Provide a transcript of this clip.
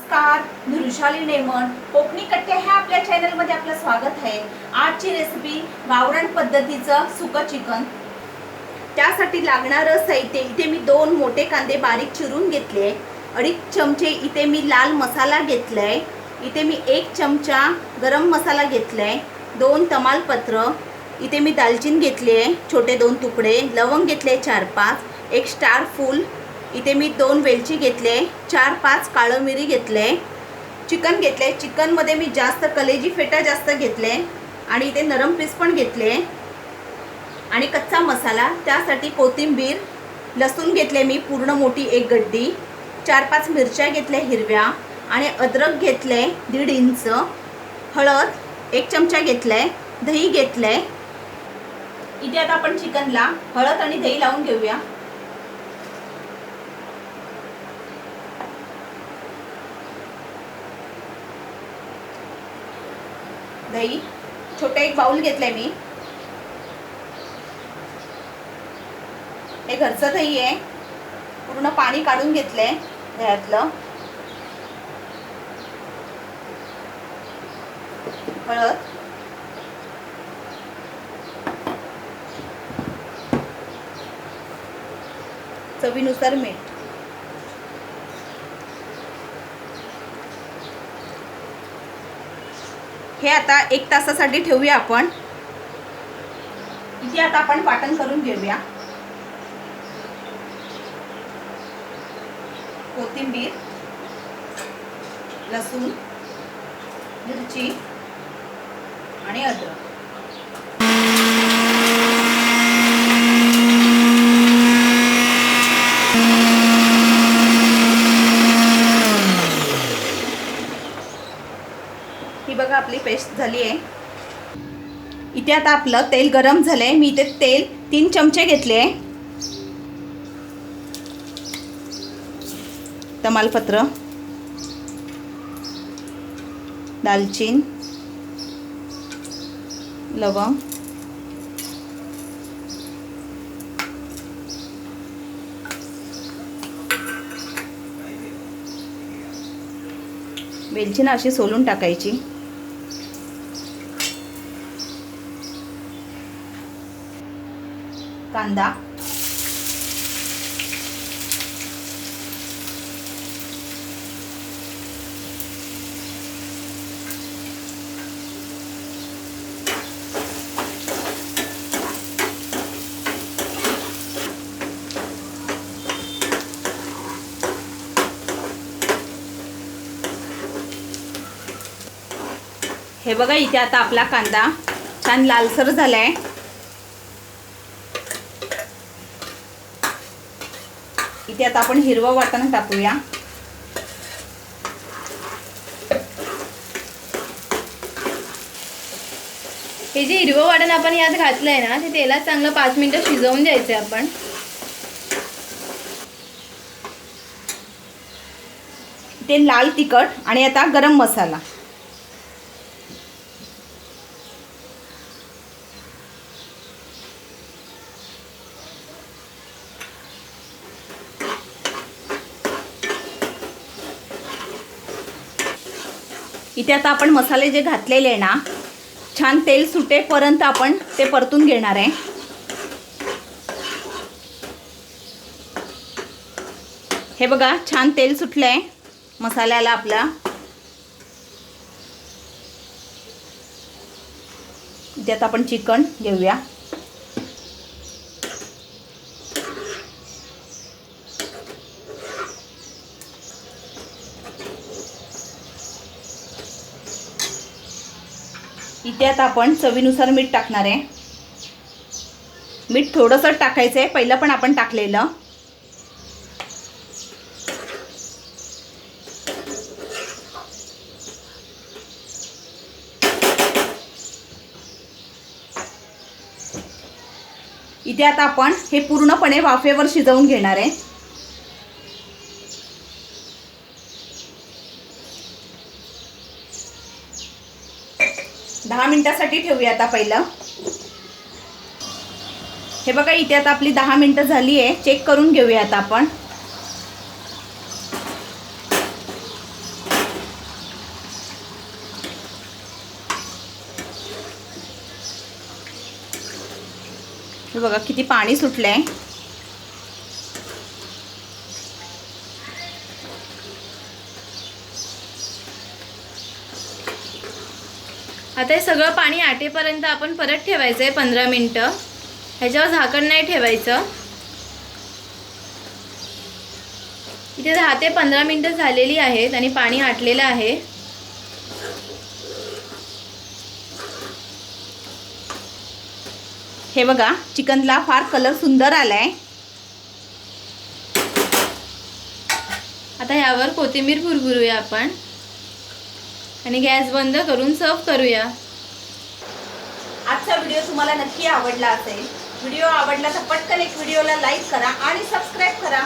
नमस्कार, मी वृषाली नेमन. कोकणी कट्टे ह्या आपल्या चॅनलमध्ये आपलं स्वागत आहे. आजची रेसिपी गावरान पद्धतीचं सुकं चिकन. त्यासाठी लागणारं साहित्य इथे मी 2 मोठे कांदे बारीक चिरून घेतले. 2.5 चमचे इथे मी लाल मसाला घेतलाय. इथे मी 1 चमचा गरम मसाला घेतलाय. 2 तमालपत्र, इथे मी दालचिनी घेतली आहे छोटे 2 तुकडे, लवंग घेतले 4-5, 1 स्टार फूल, इथे मी 2 वेलची घेतले, 4-5 काळं मिरी घेतले, चिकन घेतले. चिकनमध्ये मी जास्त कलेजी फेटा जास्त घेतले आणि इथे नरम पीस पण घेतले आणि कच्चा मसाला. त्यासाठी कोथिंबीर, लसूण घेतले मी पूर्ण मोठी 1 गड्डी, 4-5 मिरच्या घेतल्या हिरव्या आणि अद्रक घेतले 1.5 इंच, हळद 1 चमचा घेतलाय, दही घेतलंय. इथे आता आपण चिकनला हळद आणि दही लावून घेऊया. दही छोटा 1 बाउल घेतलाय मी. हे घरचं दही आहे, पूर्ण पाणी काढून घेतलंय दह्यातलं. हळद, चवीनुसार मीठ. हे आता 1 तासासाठी ठेवूया आपण. इथे आता आपण वाटण करून घेऊया. कोथिंबीर, लसूण, मिरची आणि अद्रक. ही बघा आपली पेस्ट झाली आहे. इथे आता आपलं तेल गरम झालंय. मी इथे तेल 3 चमचे घेतले. तमालपत्र, दालचीन, लवंग, वेलची ना अशी सोलून टाकायची. कांदा, हे बघा इथे आता आपला कांदा छान लालसर झालाय. इथे आता आपण हिरवं वाटण टाकूया. हे जे हिरवं वाटण आपण यात घातलंय ना, ते तेलात चांगलं 5 मिनिटं शिजवून द्यायचंय आपण. ते लाल तिखट आणि आता गरम मसाला. इथे आता आपण मसाले जे घातलेले आहे ना, छान तेल सुटेपर्यंत आपण ते परतून घेणार आहे. हे बघा छान तेल सुटलंय मसाल्याला आपला. इथे आता आपण चिकन घेऊया. इथे आता आपण चवीनुसार मीठ टाकणार आहे. मीठ थोडंसं टाकायचं आहे, पहिलं पण आपण टाकलेलं. इथे आता आपण हे पूर्णपणे वाफेवर शिजवून घेणार आहे. 10 मिनिटासाठी ठेवूया आता पहिलं. हे बघा इथे आता आपली 10 मिनिटं झाली आहे. चेक करून घेऊया आता आपण. हे बघा किती पाणी सुटलंय. आता हे सगळं पाणी आटेपर्यंत आपण परत ठेवायचं आहे 15 मिनटं. ह्याच्यावर झाकण नाही ठेवायचं. इथे 10 ते 15 मिनटं झालेली आहेत आणि पाणी आटलेलं आहे. हे बघा चिकनला फार कलर सुंदर आलाय. आता ह्यावर कोथिंबीर भुरभुरूया आपण आणि गॅस बंद करून सर्व करूया. आजचा व्हिडिओ तुम्हाला नक्की आवडला असेल. व्हिडिओ आवडला तर पटकन एक व्हिडिओला लाईक करा आणि सबस्क्राईब करा.